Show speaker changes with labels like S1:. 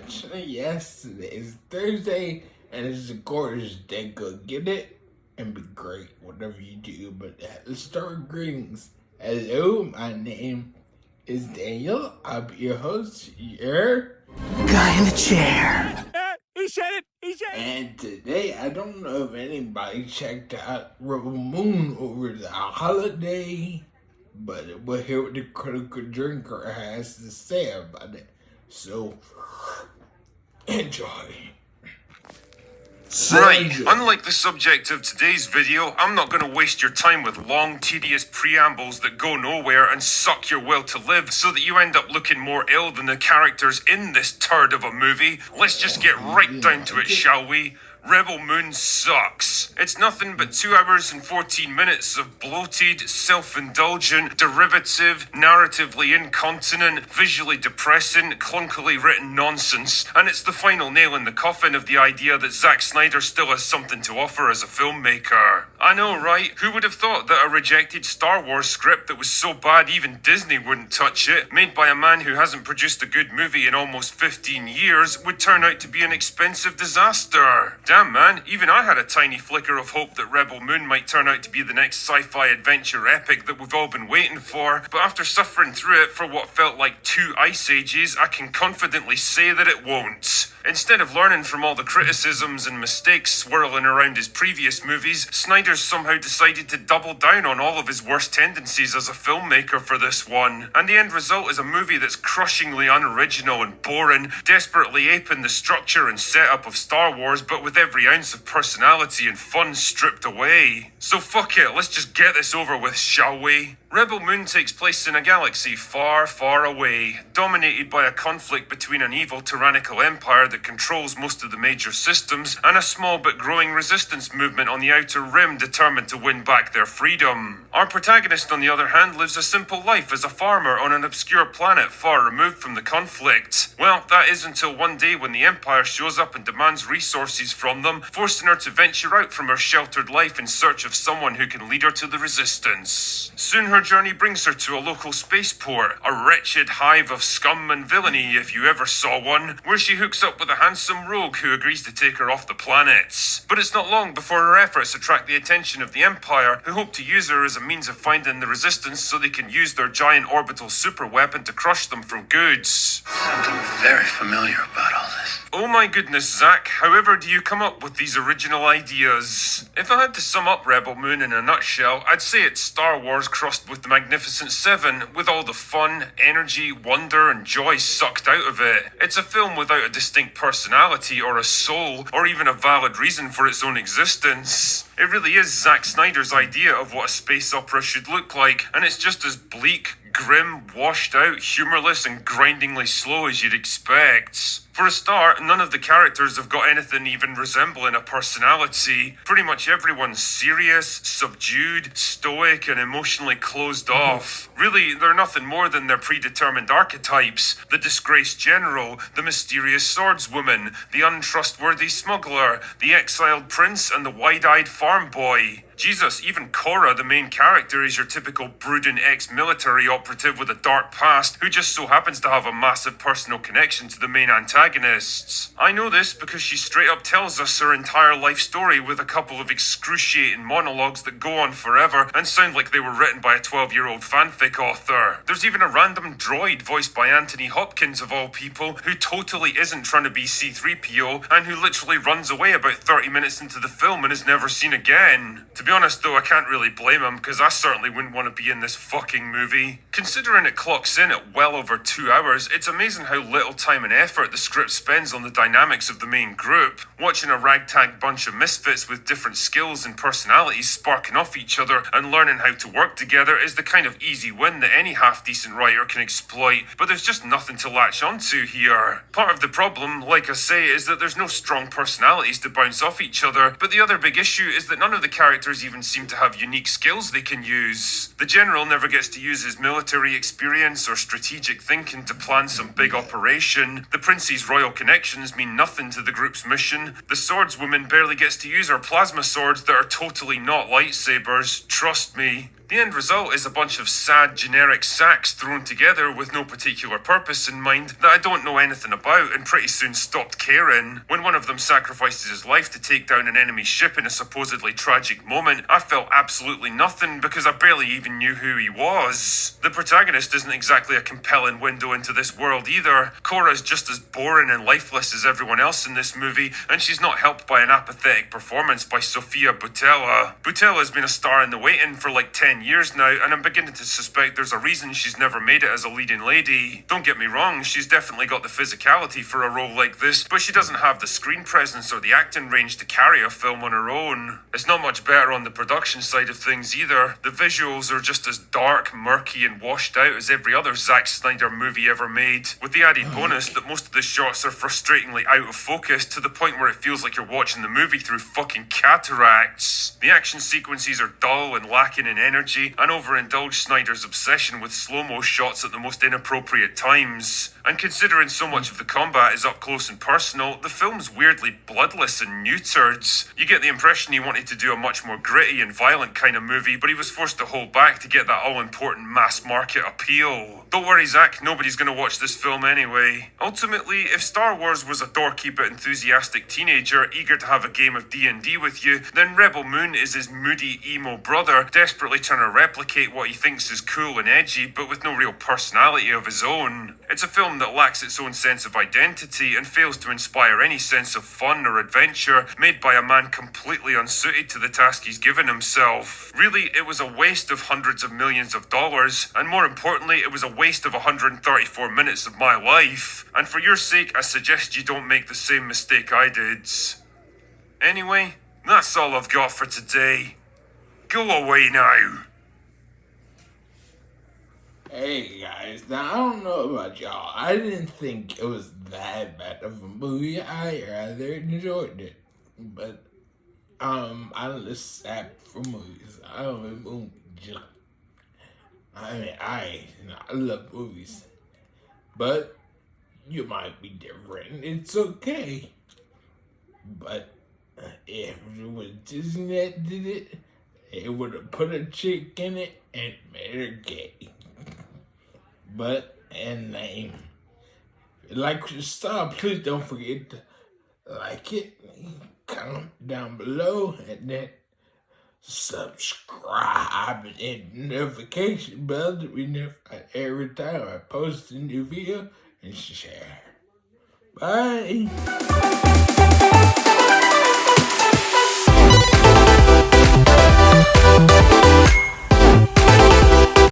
S1: unfortunately, yes, today's Thursday, and it's a gorgeous day. Go get it and be great, whatever you do. But let's start with greetings. Hello, my name is Daniel. I'll be your host, your
S2: guy in the chair.
S3: He said it! He said it!
S1: And today, I don't know if anybody checked out Rebel Moon over the holiday, but we'll hear what the critical drinker has to say about it. So, enjoy.
S4: Right, unlike the subject of today's video, I'm not going to waste your time with long, tedious preambles that go nowhere and suck your will to live so that you end up looking more ill than the characters in this turd of a movie. Let's just get right down to it, shall we? Rebel Moon sucks. It's nothing but 2 hours and 14 minutes of bloated, self-indulgent, derivative, narratively incontinent, visually depressing, clunkily written nonsense, and it's the final nail in the coffin of the idea that Zack Snyder still has something to offer as a filmmaker. I know, right? Who would have thought that a rejected Star Wars script that was so bad even Disney wouldn't touch it, made by a man who hasn't produced a good movie in almost 15 years, would turn out to be an expensive disaster? Damn, man, even I had a tiny flicker of hope that Rebel Moon might turn out to be the next sci-fi adventure epic that we've all been waiting for, but after suffering through it for what felt like 2 ice ages, I can confidently say that it won't. Instead of learning from all the criticisms and mistakes swirling around his previous movies, Snyder's somehow decided to double down on all of his worst tendencies as a filmmaker for this one. And the end result is a movie that's crushingly unoriginal and boring, desperately aping the structure and setup of Star Wars, but with every ounce of personality and fun stripped away. So fuck it, let's just get this over with, shall we? Rebel Moon takes place in a galaxy far, far away, dominated by a conflict between an evil tyrannical empire that controls most of the major systems, and a small but growing resistance movement on the outer rim determined to win back their freedom. Our protagonist, on the other hand, lives a simple life as a farmer on an obscure planet far removed from the conflict. Well, that is until one day when the Empire shows up and demands resources from them, forcing her to venture out from her sheltered life in search of someone who can lead her to the resistance. Soon her journey brings her to a local spaceport, a wretched hive of scum and villainy if you ever saw one, where she hooks up with a handsome rogue who agrees to take her off the planet. But it's not long before her efforts attract the attention of the Empire, who hope to use her as a means of finding the resistance so they can use their giant orbital superweapon to crush them for good.
S2: Something very familiar about all this.
S4: Oh my goodness, Zack, however do you come up with these original ideas? If I had to sum up Rebel Moon in a nutshell, I'd say it's Star Wars crossed with the Magnificent Seven, with all the fun, energy, wonder, and joy sucked out of it. It's a film without a distinct personality or a soul, or even a valid reason for its own existence. It really is Zack Snyder's idea of what a space opera should look like, and it's just as bleak, grim, washed out, humorless, and grindingly slow as you'd expect. For a start, none of the characters have got anything even resembling a personality. Pretty much everyone's serious, subdued, stoic, and emotionally closed off. Really, they're nothing more than their predetermined archetypes. The disgraced general, the mysterious swordswoman, the untrustworthy smuggler, the exiled prince, and the wide-eyed farm boy. Jesus, even Cora, the main character, is your typical brooding ex-military operative with a dark past who just so happens to have a massive personal connection to the main antagonists. I know this because she straight up tells us her entire life story with a couple of excruciating monologues that go on forever and sound like they were written by a 12-year-old fanfic author. There's even a random droid voiced by Anthony Hopkins of all people who totally isn't trying to be C-3PO and who literally runs away about 30 minutes into the film and is never seen again. To be honest though, I can't really blame him because I certainly wouldn't want to be in this fucking movie. Considering it clocks in at well over 2 hours, it's amazing how little time and effort the script spends on the dynamics of the main group. Watching a ragtag bunch of misfits with different skills and personalities sparking off each other and learning how to work together is the kind of easy win that any half-decent writer can exploit, but there's just nothing to latch onto here. Part of the problem, like I say, is that there's no strong personalities to bounce off each other, but the other big issue is that none of the characters even seem to have unique skills they can use. The general never gets to use his military experience or strategic thinking to plan some big operation. The prince's royal connections mean nothing to the group's mission. The swordswoman barely gets to use her plasma swords that are totally not lightsabers, trust me. The end result is a bunch of sad, generic sacks thrown together with no particular purpose in mind that I don't know anything about and pretty soon stopped caring. When one of them sacrifices his life to take down an enemy ship in a supposedly tragic moment, I felt absolutely nothing because I barely even knew who he was. The protagonist isn't exactly a compelling window into this world either. Cora's just as boring and lifeless as everyone else in this movie, and she's not helped by an apathetic performance by Sofia Boutella. Boutella's been a star in the waiting for like 10 years now, and I'm beginning to suspect there's a reason she's never made it as a leading lady. Don't get me wrong, she's definitely got the physicality for a role like this, but she doesn't have the screen presence or the acting range to carry a film on her own. It's not much better on the production side of things either. The visuals are just as dark, murky, and washed out as every other Zack Snyder movie ever made, with the added bonus that most of the shots are frustratingly out of focus to the point where it feels like you're watching the movie through fucking cataracts. The action sequences are dull and lacking in energy, and overindulge Snyder's obsession with slow-mo shots at the most inappropriate times. And considering so much of the combat is up close and personal, the film's weirdly bloodless and neutered. You get the impression he wanted to do a much more gritty and violent kind of movie, but he was forced to hold back to get that all-important mass-market appeal. Don't worry, Zach, nobody's gonna watch this film anyway. Ultimately, if Star Wars was a dorky but enthusiastic teenager eager to have a game of D&D with you, then Rebel Moon is his moody, emo brother desperately trying to replicate what he thinks is cool and edgy, but with no real personality of his own. It's a film that lacks its own sense of identity and fails to inspire any sense of fun or adventure made by a man completely unsuited to the task he's given himself. Really, it was a waste of hundreds of millions of dollars, and more importantly, it was a waste of 134 minutes of my life. And for your sake, I suggest you don't make the same mistake I did. Anyway, that's all I've got for today. Go away now.
S1: Hey guys, now I don't know about y'all. I didn't think it was that bad of a movie. I rather enjoyed it. But I'm just sad for movies. I don't like movies. I love movies. But you might be different. It's okay. But if it was Disney that did it, they would have put a chick in it and made her gay. But, and if you like your style, please don't forget to like it, comment down below, and then subscribe and hit the notification bell to be notified every time I post a new video, and share. Bye!